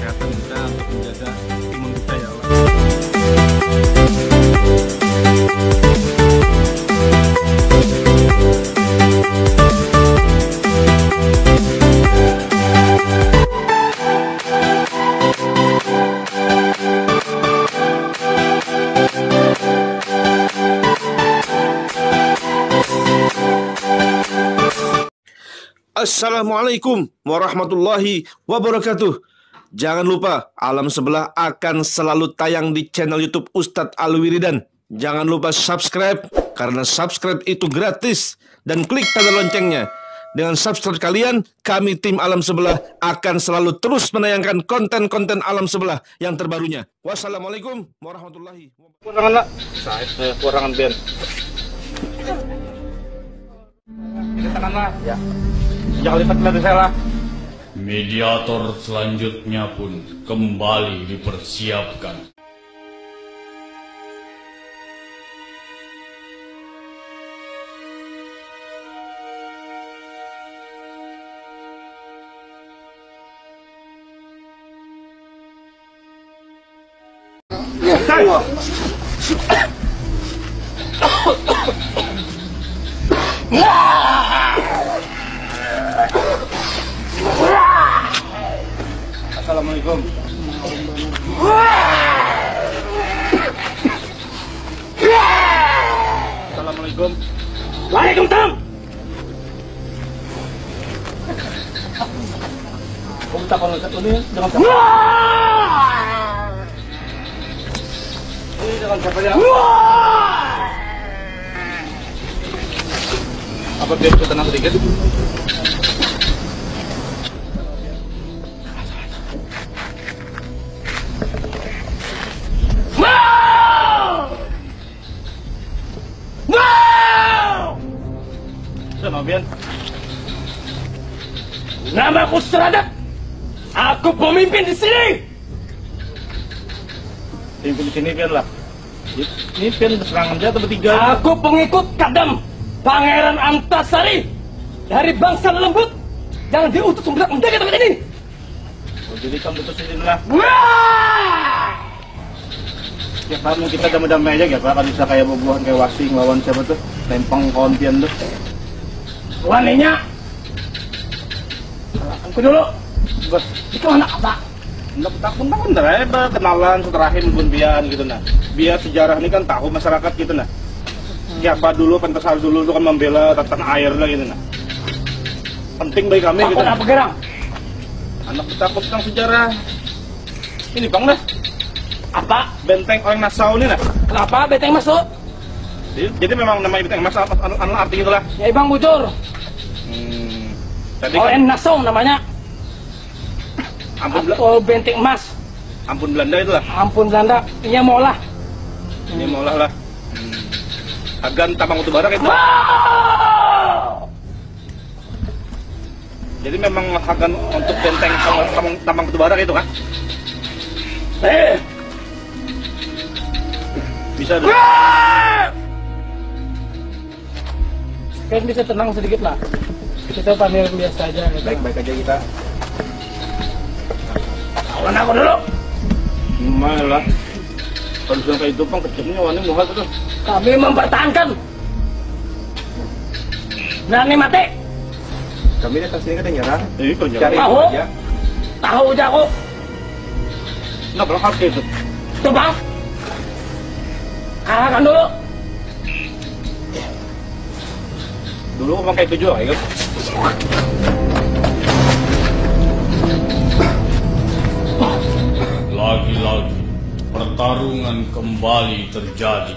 kesehatan kita untuk menjaga imun kita ya Allah. Assalamualaikum warahmatullahi wabarakatuh. Jangan lupa Alam Sebelah akan selalu tayang di channel YouTube Ustadz Alwiridan. Jangan lupa subscribe karena subscribe itu gratis dan klik tanda loncengnya. Dengan subscribe kalian, kami tim Alam Sebelah akan selalu terus menayangkan konten-konten Alam Sebelah yang terbarunya. Wassalamualaikum warahmatullahi wabarakatuh. Kurangan lah, saya kurangan Ben. Ini tangan lah, ya. Jangan lipat dari saya lah. Mediator selanjutnya pun kembali dipersiapkan. Assalamualaikum. Assalamualaikum. Waalaikumsalam. Kung tak kalau ini dengan siapa? Ini dengan siapa ya? Apa biar kita tenang sedikit? Bian. Namaku Seradat. Aku pemimpin di sini. Pemimpin di sini Bian lah. Ini Bian serangan dia atau bertiga? Aku pengikut Kadam Pangeran Antasari dari bangsa lembut. Jangan diutus untuk menjaga tempat ini. Oh, jadi kamu utus ini lah. Ya kamu kita damai-damai aja ya Pak. Kalau bisa kayak bubuhan kayak Wasing lawan siapa tuh? Lempeng kontian tuh. Waninya. Aku dulu. Bos, itu anak apa? takut ya, kenalan seterahim pun bian gitu nah. Biar sejarah ini kan tahu masyarakat gitu nah. Siapa dulu Pentasar dulu itu kan membela tanah air lah gitu nah. Penting bagi kami gitu. Apa gerang? Anak takut tentang sejarah. Ini Bang lah. Apa? Benteng orang Nassau ini nah. Kenapa beteng masuk? Jadi memang namanya benteng Nassau artinya itulah. Ya Bang Bujur. Tadi ON kan Nassau namanya. ampun Atau benteng emas. ampun Belanda itulah. Ampun Belanda. Ini maulah. Ini maulah lah. Agan Tambang Batubara itu. Jadi memang agan untuk benteng tambang batubara itu kan? Bisa dulu. Kan bisa tenang sedikit lah. Kita panggil biasa aja. Baik-baik aja kita. Kawan aku dulu. Malah. Kalau sudah kayak itu Bang kecilnya wani muhat tuh. Kami mempertahankan. Berani mati. Kami datang sini kan nyerah. Ini kerja. Tahu? Tahu aja aku. Nggak perlu hal itu. Tuh Bang. Kalahkan dulu. Dulu Bang kayak itu juga, ya. Lagi-lagi pertarungan kembali terjadi.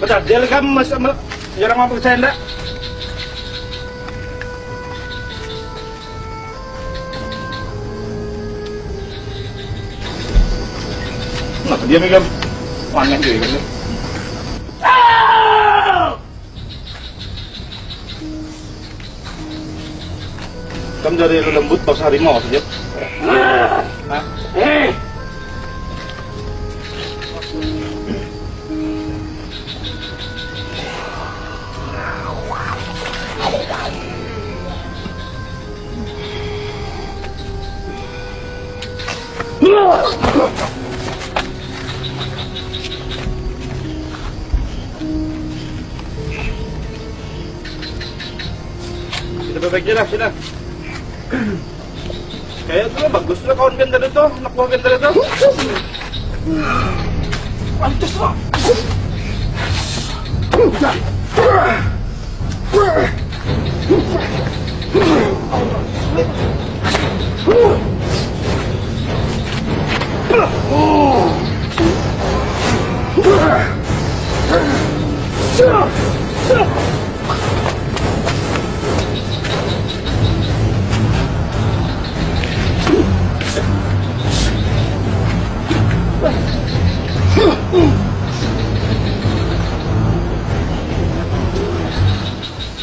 Betul, dia kamu masih jarang mampu saya enggak? Kenapa dia megang panen dia gitu? Kamu dari lembut pas harimau saja. Hah? lebih baik aja lah, sini. Kayak tuh bagus lah kawan gender itu, anak buah gender itu. Pantes lah.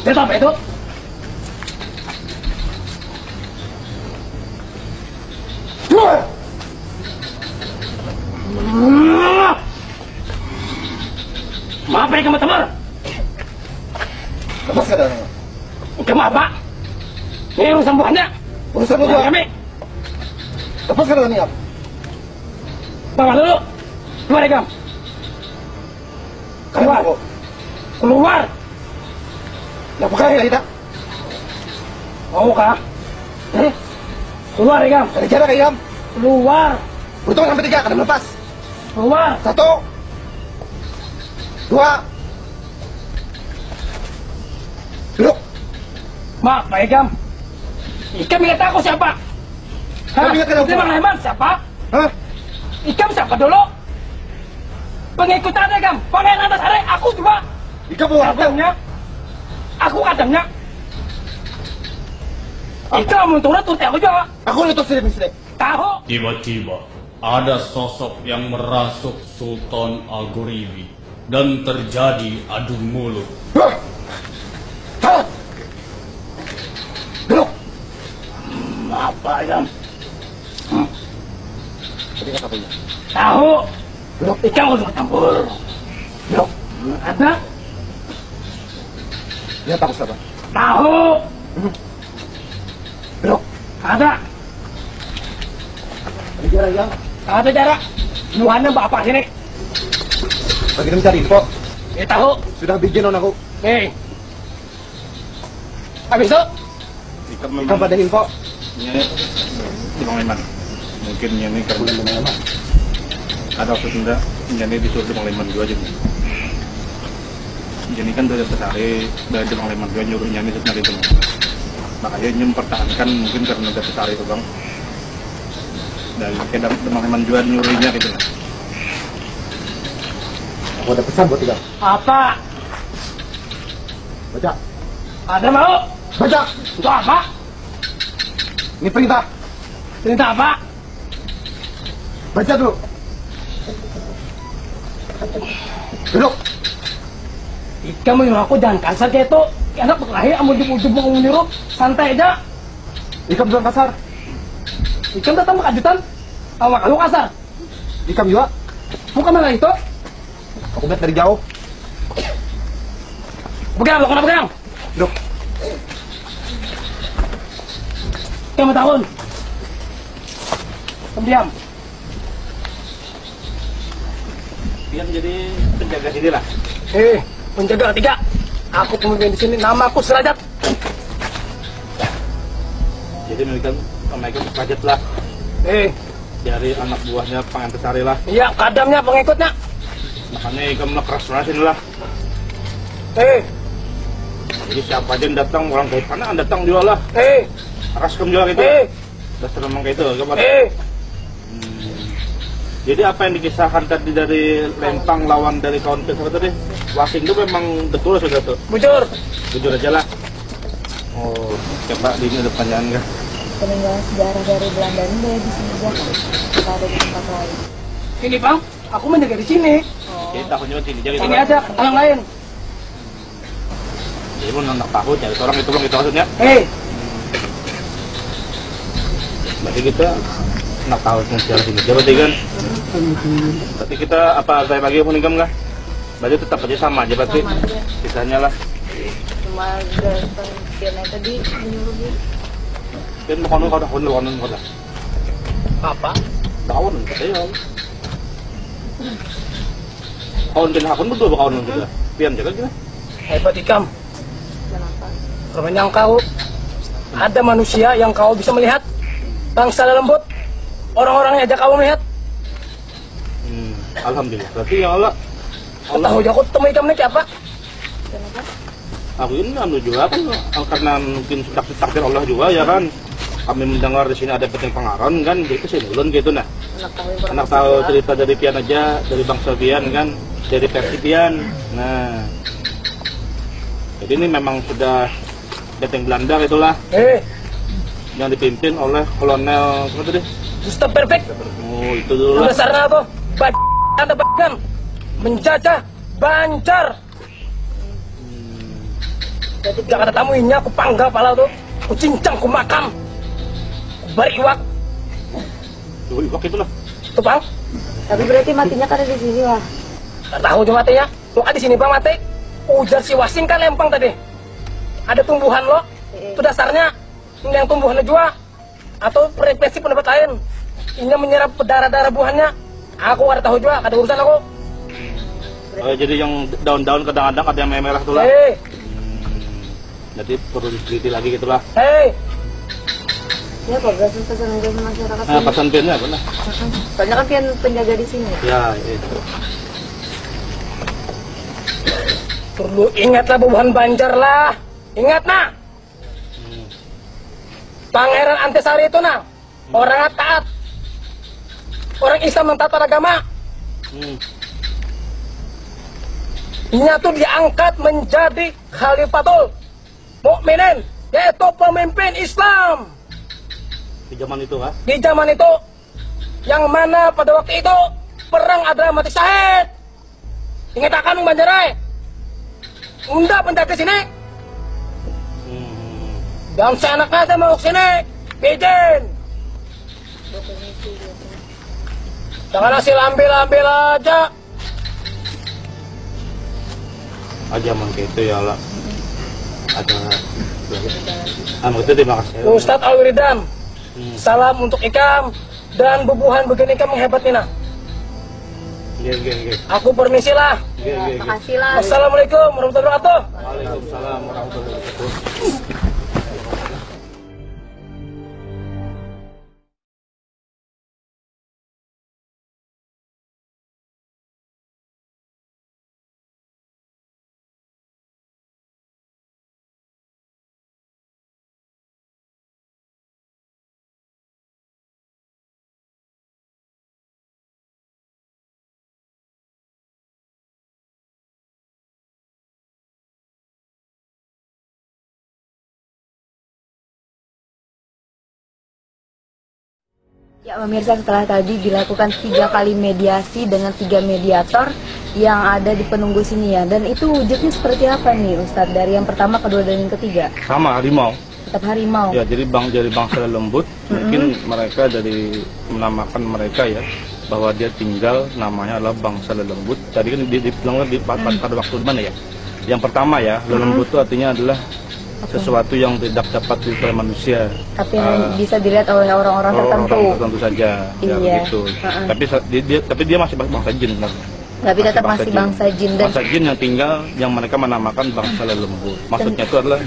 Itu apa itu? Maaf ya teman-teman. Lepas kadang. Kamu apa? Ini urusan buahnya. Urusan Buah buah. kami. Lepas kadang nih, Ab. Bawa dulu. Keluar ya, Kam. Keluar. Kok? Keluar. Ya pakai ya kita. Mau kah? Keluar ya, Kam. Dari jarak ya, Am. Keluar. Berhitung sampai 3, kadang lepas. Keluar. 1, 2. Duduk. Maaf, Pak Ikam. Ikam ingat aku siapa? Kamu ingat kan aku? Itu Bang Leman siapa? Hah? Ikam siapa dulu? Pengikutannya, Kam. Pangeran Antasari, aku juga. Ika bawa apa? Kadangnya. Aku kadangnya. Ikam mau turun aku juga. Aku nutup sini. Tahu? Tiba-tiba ada sosok yang merasuk Sultan Al-Ghoribi dan terjadi adu mulut. Hah? Hah? Duduk. Apa, Ikam? Tadi kata apa ya? Tahu? Duduk. Ikam harus campur. Duduk. Ada? Dia takut siapa? Tahu? Duduk. Ada? Dari jarak ya. Ada jarak. Luannya bapak sini. Lagi mencari info. Tahu? Sudah bikin on aku. Habis itu? Ika pada info. Ini di Bang Leman. Mungkin ini kan Bulan lama. ada waktu tunda, ini disuruh di Bang Leman juga aja. Jadi kan dari Antasari, dari Bang Leman juga nyuruh nyanyi sebenarnya itu. Makanya ini mempertahankan mungkin karena dari Antasari itu bang. Dan kayak Bang Leman juga nyuruhnya gitu lah. Aku ada pesan buat Ika. Apa? Baca. Ada mau? Baca. Untuk apa? Ini perintah. Perintah apa? Baca dulu. Duduk. Ika menyuruh aku jangan kasar kayak itu. Enak berkelahi, amun ujub-ujub mau menyuruh. Santai aja. Ika bukan kasar. Ika datang makajutan. Awak lu kasar. Ika juga. Bukan malah itu. Aku lihat dari jauh. Pegang, lo kena pegang. Duduk. Kamu tahun. Diam. Dia jadi penjaga sini lah. Penjaga ketiga. Aku pemimpin di sini. Namaku Serajat. Jadi mereka Serajat lah. Dari anak buahnya Pang Antasari lah. Iya, kadamnya pengikutnya. Makanya Ikam lah keras sini lah. Jadi siapa aja yang datang, orang dari mana datang juga lah. Keras kem juga gitu. Dasar memang kayak itu. Jadi apa yang dikisahkan tadi dari Lempang lawan dari kawan apa tadi? Wasing itu memang betul sudah tuh. Bujur. Jujur aja lah. Oh, coba di ini ada pertanyaan nggak? Peninggalan sejarah dari Belanda ini dari di sini aja, kita ada di tempat lain. Ini bang, aku menjaga di sini. Jadi tahunnya sini jadi Ini aja, yang lain. Jadi pun anak tahu cari orang itu bang itu maksudnya. Berarti kita anak tahu sejarah sini. Berarti kan. Berarti kita apa saya bagi pun income nggak? Berarti tetap aja sama aja berarti. Sama aja. Sisanya lah. Cuma ganteng Kirna tadi menyuruh dia. Kan konon kau dah konon kau dah. Apa? Kawan saya. Kawan kena akun berdua kawan juga. Pian jaga kita. Hebat Ikam. Kenapa? Permenang kau. Ada manusia yang kau bisa melihat? Bangsa lembut? Orang-orangnya aja kau melihat? Alhamdulillah. Berarti ya Allah. Tahu aku temui kamu ini apa? Kenapa? Aku ini anu juga kan karena mungkin sudah takdir Allah juga ya kan. Kami mendengar di sini ada peting pengaron kan, jadi kesini ulun gitu nah. Anak tahu cerita dari Pian aja, dari bangsa Pian kan, dari versi Pian. Nah, jadi ini memang sudah Beteng Belanda itulah yang dipimpin oleh Kolonel apa tadi? Gustav Perfect. Oh itu dulu lah. Dasarnya apa? Anda bahkan menjajah Banjar. Jangan ada tamuinnya, aku panggal pala tuh, aku cincang, aku makam, aku bari iwak. Iwak itu lah. Tuh bang. Tapi berarti matinya kan ada di sini lah. Gak tahu cuma matinya. Lo di sini bang mati. Ujar si Wasin kan lempang tadi. Ada tumbuhan lo. Itu dasarnya. Ini yang tumbuhannya juga. Atau frekuensi pendapat lain. Ini menyerap darah-darah buahnya. Aku ada tahu juga. Ada urusan aku. Oh, jadi yang daun-daun kadang-kadang ada yang merah tuh lah. Jadi perlu diteliti lagi gitulah. Ya kok berhasil pesan masyarakat. Nah, pesan Piannya benar. Soalnya kan Pian penjaga di sini. Ya itu. Perlu ingatlah bubuhan Banjar lah. Ingat nah. Pangeran Antasari itu nah. Orang taat. Orang Islam yang taat agama. Nya tuh diangkat menjadi Khalifatul Mukminin, yaitu pemimpin Islam. Di zaman itu kan? Di zaman itu, yang mana pada waktu itu perang adalah mati syahid. Ingat akan Banjarai. Unda penjaga sini. Dan seenaknya saya mau ke sini. Izin. Jangan hasil ambil-ambil aja. Zaman gitu ya Allah. Ada. Itu terima kasih. Ustadz Alwiridam. Salam untuk Ikam dan bubuhan begini Ikam hebat Nina. Aku permisi lah. Makasih lah. Assalamualaikum warahmatullahi wabarakatuh. Waalaikumsalam warahmatullahi wabarakatuh. Ya pemirsa, setelah tadi dilakukan 3 kali mediasi dengan 3 mediator yang ada di penunggu sini ya. Dan itu wujudnya seperti apa nih Ustadz? Dari yang pertama, kedua, dan yang ketiga? Sama harimau. Tetap harimau. Ya jadi bangsa lembut. Mungkin mereka dari menamakan mereka ya bahwa dia tinggal namanya adalah bangsa lembut. Tadi kan dibilang pada waktu mana ya? Yang pertama ya, lembut itu artinya adalah sesuatu yang tidak dapat dilihat oleh manusia, tapi bisa dilihat oleh orang-orang tertentu. Tertentu saja, ya begitu. Tapi dia masih bangsa jin, kan? Tapi tetap masih bangsa jin. Dan bangsa jin yang tinggal, yang mereka menamakan bangsa lembut. Maksudnya itu adalah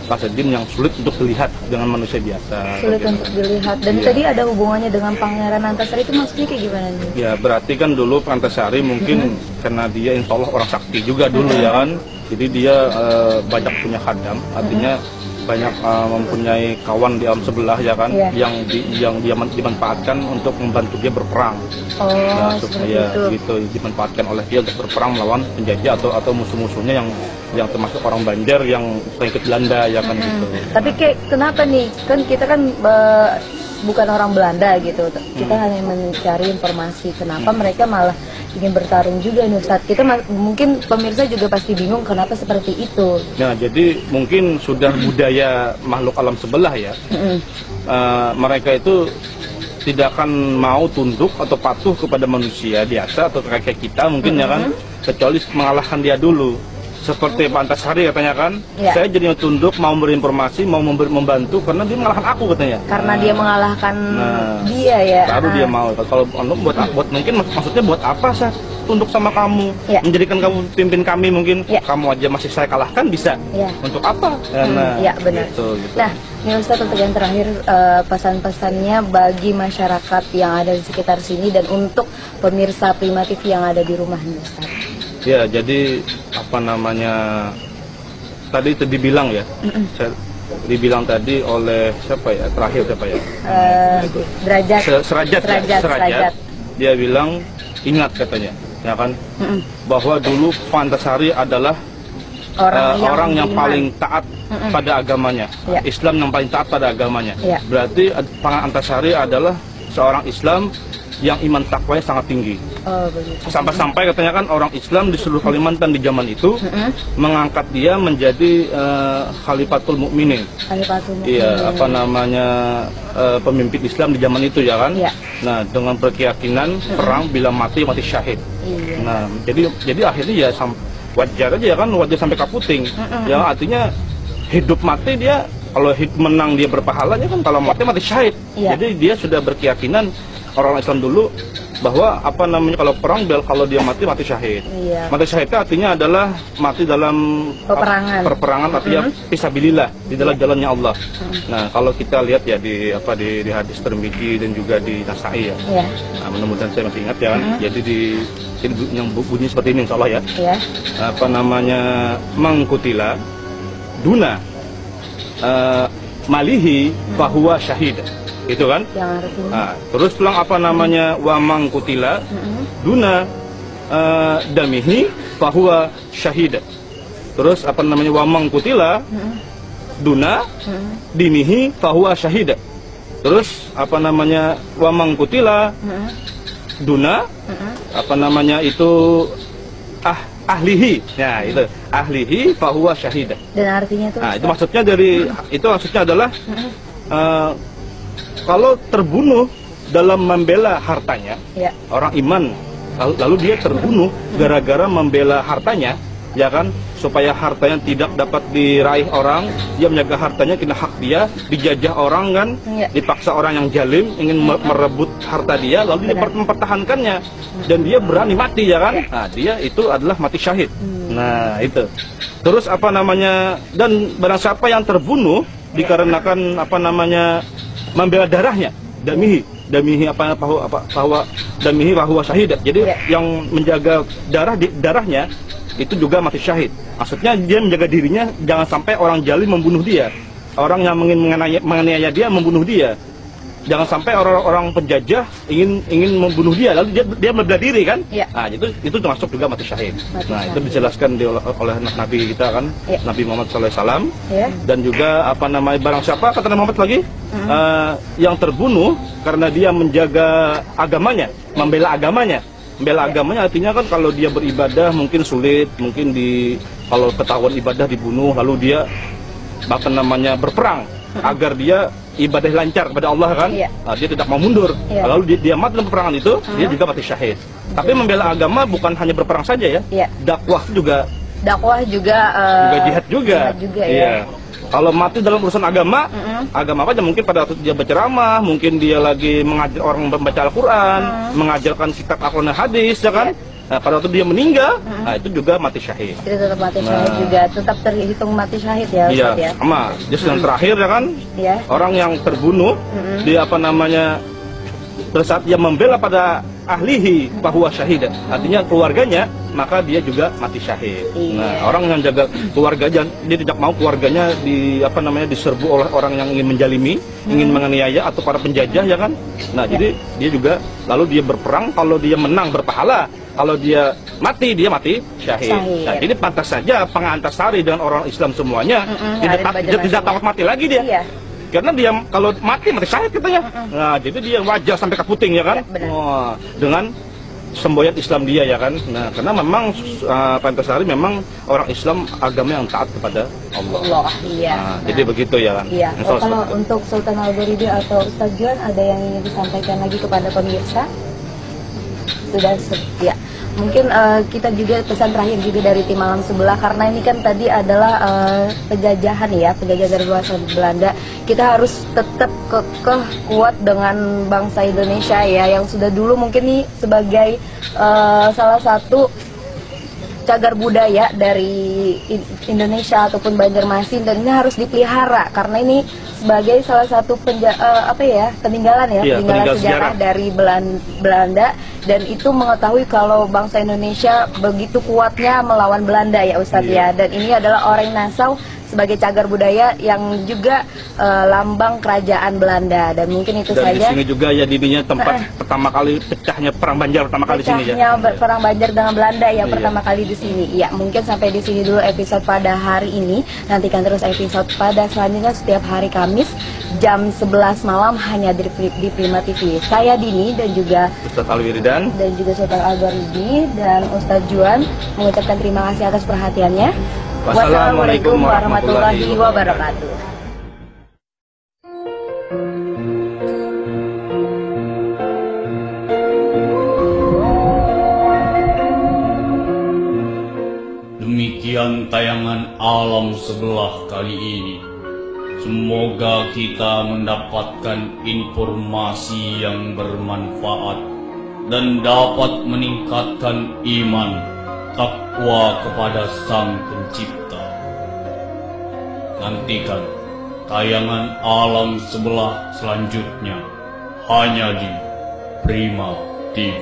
bangsa jin yang sulit untuk dilihat dengan manusia biasa. Sulit untuk dilihat. Dan tadi ada hubungannya dengan Pangeran Antasari, itu maksudnya kayak gimana nih? Ya berarti kan dulu Antasari mungkin karena dia insya Allah orang sakti juga dulu ya kan. Jadi dia banyak punya khadam, artinya banyak mempunyai kawan di alam sebelah ya kan, yang dia dimanfaatkan untuk membantu dia berperang. Nah, supaya gitu dimanfaatkan oleh dia untuk berperang melawan penjajah atau musuh-musuhnya yang termasuk orang Banjar yang pengikut Belanda ya kan gitu. Tapi kenapa nih? Kan kita kan bukan orang Belanda gitu. Kita hanya mencari informasi kenapa mereka malah ingin bertarung juga nih Ustadz. Kita mungkin pemirsa juga pasti bingung kenapa seperti itu. Nah jadi mungkin sudah budaya makhluk alam sebelah ya. Mereka itu tidak akan mau tunduk atau patuh kepada manusia biasa atau kayak kita mungkin ya kan, kecuali mengalahkan dia dulu. seperti Pak Antasari katanya kan, Ya. saya jadi tunduk, mau berinformasi, mau membantu karena dia mengalahkan aku katanya. Karena dia mengalahkan Nah, dia ya. baru dia mau. Kalau buat mungkin maksudnya buat apa sih tunduk sama kamu, Ya. menjadikan kamu pimpin kami mungkin, Ya. kamu aja masih saya kalahkan bisa. Ya. Untuk apa? Ya benar. Gitu. Nah, ini Ustadz untuk yang terakhir pesan-pesannya bagi masyarakat yang ada di sekitar sini dan untuk pemirsa Prima TV yang ada di rumah nih Ustadz. Ya, jadi apa namanya tadi itu dibilang ya, dibilang tadi oleh siapa ya? Terakhir siapa ya? Derajat. Serajat. Dia bilang ingat katanya, ya kan, bahwa dulu Pak Antasari adalah orang yang beriman. paling taat pada agamanya, Ya. Islam yang paling taat pada agamanya. Ya. Berarti Pak Antasari adalah seorang Islam yang iman takwanya sangat tinggi. Oh begitu. Sampai-sampai katanya kan orang Islam di seluruh Kalimantan di zaman itu mengangkat dia menjadi Khalifatul Mukminin. Khalifatul Mukminin. Iya, apa namanya pemimpin Islam di zaman itu ya kan. Iya. Nah, dengan berkeyakinan perang bila mati syahid. Iya. Nah, jadi akhirnya ya wajar aja ya kan, wajar sampai kaputing. Ya artinya hidup mati dia, kalau menang dia berpahala ya kan, kalau mati syahid. Iya. Jadi dia sudah berkeyakinan orang Islam dulu bahwa apa namanya kalau perang kalau dia mati syahid. Iya. Mati syahid artinya adalah mati dalam perperangan artinya fisabilillah di dalam jalannya Allah. Nah, kalau kita lihat ya di hadis Tirmidzi dan juga di Nasai ya. Iya. Nah, mudah-mudahan saya masih ingat ya kan. Jadi yang bunyi seperti ini insyaallah ya. Iya. Apa namanya mangkutila duna malihi fahuwa syahid. Gitu kan? Yang artinya. Nah, terus pulang apa namanya wa mangkutila duna damihi fahuwa syahid. Terus apa namanya wa mangkutila duna dinihi fahuwa syahid. Terus apa namanya wa mangkutila duna apa namanya itu ahlihi. Nah, itu ahlihi fahuwa syahid. Dan artinya itu. Nah, itu maksudnya adalah kalau terbunuh dalam membela hartanya, Ya. orang iman, lalu dia terbunuh gara-gara membela hartanya, ya kan, supaya hartanya tidak dapat diraih orang, dia menjaga hartanya, kena hak dia, dijajah orang kan, Ya. dipaksa orang yang jalim ingin merebut harta dia, lalu dia mempertahankannya, dan dia berani mati, ya kan, nah dia itu adalah mati syahid. Nah itu. Terus apa namanya, dan barang siapa yang terbunuh dikarenakan apa namanya membela darahnya, damihi bahwa damihi bahwa syahid. Jadi yang menjaga darahnya itu juga mati syahid. Maksudnya dia menjaga dirinya jangan sampai orang jalim membunuh dia, orang yang menganiaya dia membunuh dia. Jangan sampai orang-orang penjajah ingin membunuh dia, lalu dia membela diri kan? Ya. Nah, itu termasuk juga mati syahid. Mati Itu dijelaskan oleh Nabi kita kan, Ya. Nabi Muhammad SAW. Ya. Dan juga apa namanya barang siapa kata Nabi Muhammad lagi yang terbunuh karena dia menjaga agamanya, membela agamanya. Membela agamanya artinya kan kalau dia beribadah mungkin sulit, mungkin kalau ketahuan ibadah dibunuh, lalu dia apa namanya berperang agar dia ibadah lancar kepada Allah kan. Iya. Nah, dia tidak mau mundur. Iya. Lalu dia mati dalam peperangan itu, dia juga mati syahid. Tapi membela agama bukan hanya berperang saja ya. Iya. Dakwah juga Juga jihad juga. Jihad juga ya. Iya. Kalau mati dalam urusan agama, agama apa aja, mungkin pada waktu dia berceramah, mungkin dia lagi mengajar orang membaca Al-Quran, mengajarkan kitab Al-Quran dan hadis, ya kan? Nah, pada waktu dia meninggal, nah itu juga mati syahid. Itu tetap mati syahid juga, tetap terhitung mati syahid ya Iya, Ustaz ya. sama. Just yang terakhir ya kan, Iya. orang yang terbunuh, dia apa namanya, pada saat dia membela pada ahlihi bahwa syahid, artinya keluarganya, maka dia juga mati syahid. Iya. Nah, orang yang jaga keluarganya, dia tidak mau keluarganya diserbu oleh orang yang ingin menjalimi, ingin menganiaya atau para penjajah ya kan. Nah, jadi dia juga lalu dia berperang, kalau dia menang berpahala, kalau dia mati syahid. Nah, jadi pantas saja Pak Antasari dengan orang Islam semuanya tidak takut mati lagi dia. Iya. Karena dia kalau mati syahid katanya. Nah, jadi dia wajar sampai ke puting ya kan. Ya, Wah, dengan semboyan Islam dia ya kan. Nah, karena memang Pak Antasari memang orang Islam agama yang taat kepada Allah. Iya. Nah, jadi begitu ya kan. Iya. Kalau untuk Sultan Al-Ghoribi atau Ustaz Juan ada yang ingin disampaikan lagi kepada pemirsa? Sudah ya. mungkin kita juga pesan terakhir juga dari tim Alam Sebelah, karena ini kan tadi adalah penjajahan ya, penjajahan dari luar Belanda. Kita harus tetap kekeh kuat dengan bangsa Indonesia ya, yang sudah dulu mungkin nih sebagai salah satu cagar budaya dari Indonesia ataupun Banjarmasin, dan ini harus dipelihara karena ini sebagai salah satu peninggalan sejarah dari Belanda, dan itu mengetahui kalau bangsa Indonesia begitu kuatnya melawan Belanda ya Ustadz ya, dan ini adalah Oranye Nassau sebagai cagar budaya yang juga lambang kerajaan Belanda, dan mungkin itu dan saja. di sini juga ya Dibinya tempat pertama kali pecahnya perang Banjar pertama kali di sini ya. Perang Banjar dengan Belanda ya pertama kali di sini. Ya, mungkin sampai di sini dulu episode pada hari ini. Nantikan terus episode pada selanjutnya setiap hari Kamis jam 11 malam hanya di Prima TV. Saya Dini dan juga Ustadz Alwiridan dan juga Sultan Al-Ghoribi dan Ustadz Juan mengucapkan terima kasih atas perhatiannya. Wassalamualaikum warahmatullahi wabarakatuh. Demikian tayangan Alam Sebelah kali ini. Semoga kita mendapatkan informasi yang bermanfaat dan dapat meningkatkan iman takwa kepada Sang Pencipta. Nantikan tayangan Alam Sebelah selanjutnya hanya di Prima TV.